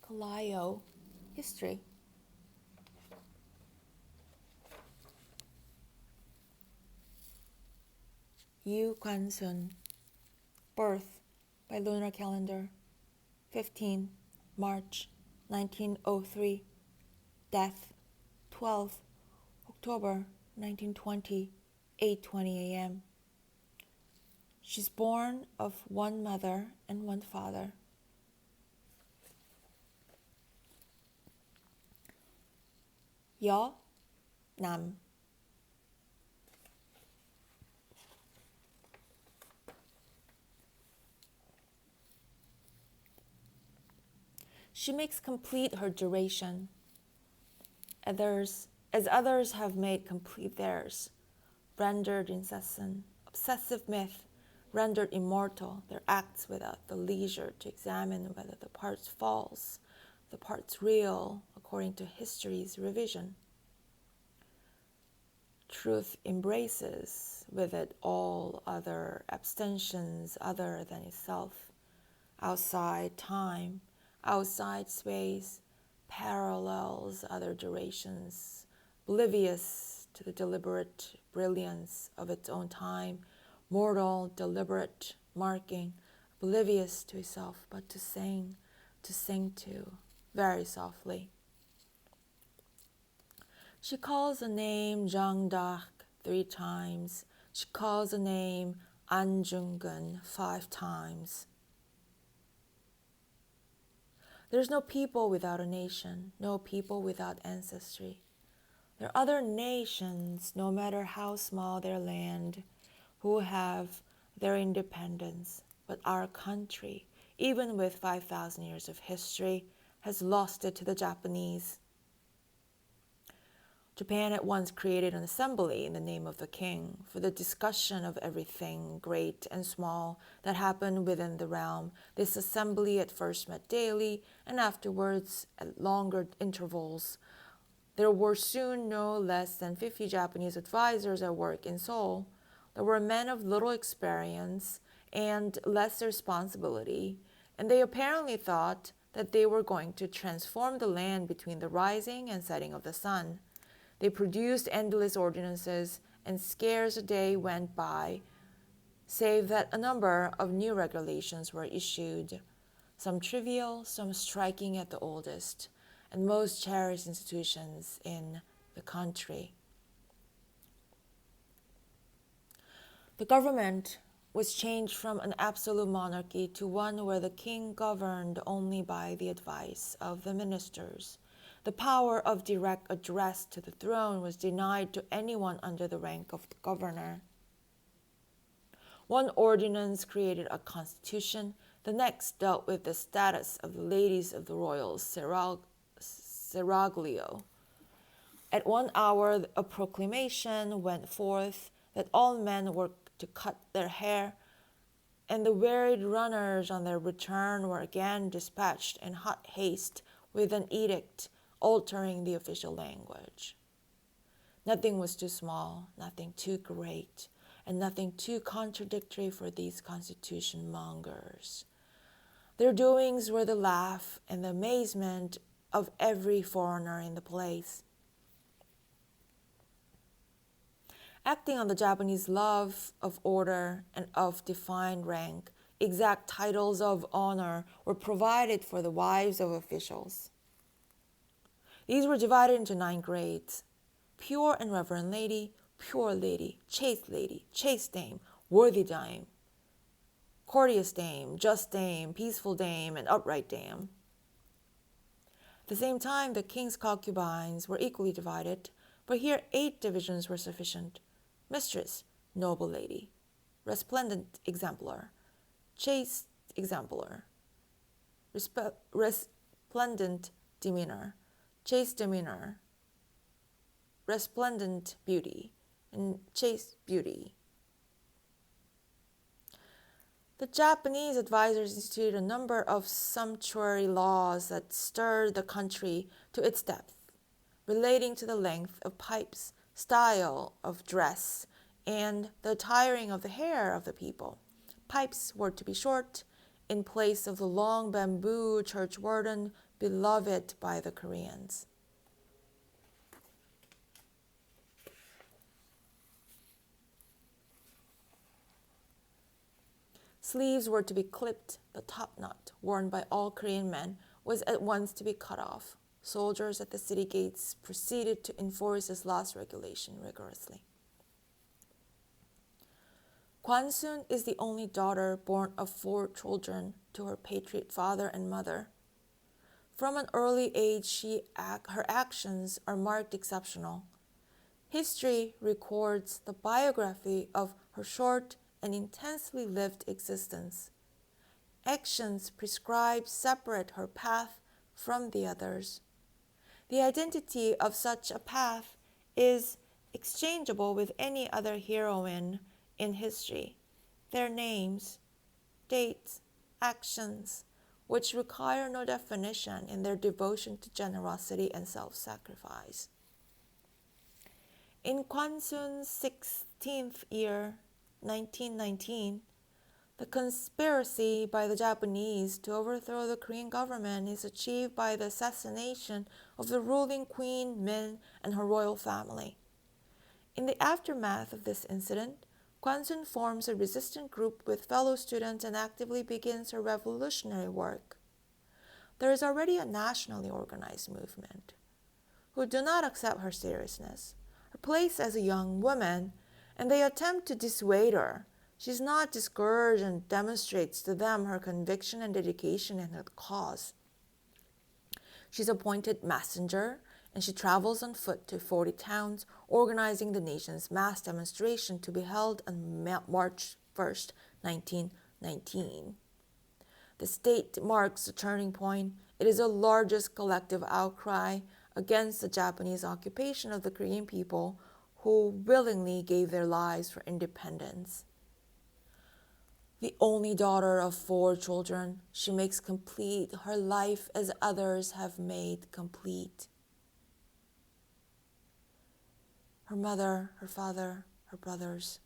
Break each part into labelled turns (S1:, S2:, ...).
S1: Kaleo history. Yu Kwan-sun, birth by lunar calendar, 15 March 1903, death 12 October 1920, 8:20 a.m. She's born of one mother and one father. Yo, Nam. She makes complete her duration, as others have made complete theirs, rendered incessant, obsessive myth, rendered immortal their acts without the leisure to examine whether the part's false, the part's real, according to history's revision. Truth embraces with it all other abstentions other than itself, outside time, outside space, parallels other durations, oblivious to the deliberate brilliance of its own time, mortal, deliberate marking, oblivious to itself, but to sing to, very softly. She calls the name Jang-dak 3 times. She calls the name Anjungun 5 times. There's no people without a nation, no people without ancestry. There are other nations, no matter how small their land, who have their independence. But our country, even with 5,000 years of history, has lost it to the Japanese. Japan at once created an assembly in the name of the king for the discussion of everything great and small that happened within the realm. This assembly at first met daily and afterwards at longer intervals. There were soon no less than 50 Japanese advisors at work in Seoul. There were men of little experience and less responsibility, and they apparently thought that they were going to transform the land between the rising and setting of the sun. They produced endless ordinances, and scarce a day went by, save that a number of new regulations were issued, some trivial, some striking at the oldest, and most cherished institutions in the country. The government was changed from an absolute monarchy to one where the king governed only by the advice of the ministers. The power of direct address to the throne was denied to anyone under the rank of the governor. One ordinance created a constitution, the next dealt with the status of the ladies of the royal seraglio. At 1 hour, a proclamation went forth that all men were to cut their hair, and the wearied runners on their return were again dispatched in hot haste with an edict altering the official language. Nothing was too small, nothing too great, and nothing too contradictory for these constitution mongers. Their doings were the laugh and the amazement of every foreigner in the place. Acting on the Japanese love of order and of defined rank, exact titles of honor were provided for the wives of officials. These were divided into 9 grades: pure and reverend lady, chaste dame, worthy dame, courteous dame, just dame, peaceful dame, and upright dame. At the same time, the king's concubines were equally divided, but here 8 divisions were sufficient: mistress, noble lady, resplendent exemplar, chaste exemplar, resplendent demeanor, chaste demeanor, resplendent beauty, and chaste beauty. The Japanese advisors instituted a number of sumptuary laws that stirred the country to its depth, relating to the length of pipes, style of dress, and the attiring of the hair of the people. Pipes were to be short, in place of the long bamboo church warden beloved by the Koreans. Sleeves were to be clipped. The top knot, worn by all Korean men, was at once to be cut off. Soldiers at the city gates proceeded to enforce this last regulation rigorously. Kwansoon is the only daughter born of 4 children to her patriot father and mother. From an early age, her actions are marked exceptional. History records the biography of her short and intensely lived existence. Actions prescribed separate her path from the others. The identity of such a path is exchangeable with any other heroine in history. Their names, dates, actions, which require no definition in their devotion to generosity and self-sacrifice. In Kwansoon's 16th year, 1919, the conspiracy by the Japanese to overthrow the Korean government is achieved by the assassination of the ruling Queen Min and her royal family. In the aftermath of this incident, Kwansoon forms a resistant group with fellow students and actively begins her revolutionary work. There is already a nationally organized movement who do not accept her seriousness, her place as a young woman, and they attempt to dissuade her. She is not discouraged and demonstrates to them her conviction and dedication in her cause. She is appointed messenger, and she travels on foot to 40 towns, organizing the nation's mass demonstration to be held on March 1st, 1919. This date marks a turning point. It is the largest collective outcry against the Japanese occupation of the Korean people, who willingly gave their lives for independence. The only daughter of 4 children, she makes complete her life as others have made complete. Her mother, her father, her brothers.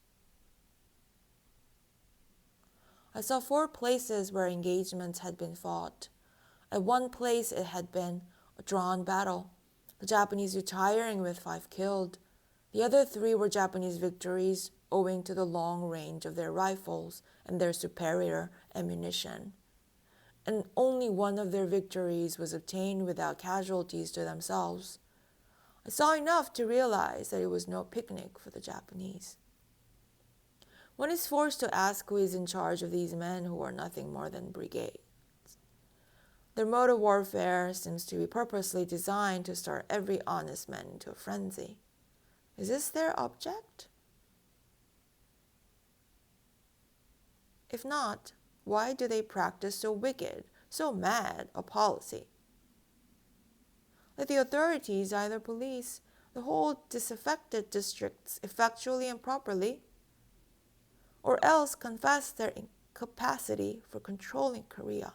S1: I saw 4 places where engagements had been fought. At one place it had been a drawn battle, the Japanese retiring with 5 killed. The other 3 were Japanese victories owing to the long range of their rifles and their superior ammunition. And only one of their victories was obtained without casualties to themselves. I saw enough to realize that it was no picnic for the Japanese. One is forced to ask who is in charge of these men who are nothing more than brigades. Their mode of warfare seems to be purposely designed to start every honest man into a frenzy. Is this their object? If not, why do they practice so wicked, so mad a policy? Let the authorities either police the whole disaffected districts effectually and properly, or else confess their incapacity for controlling Korea.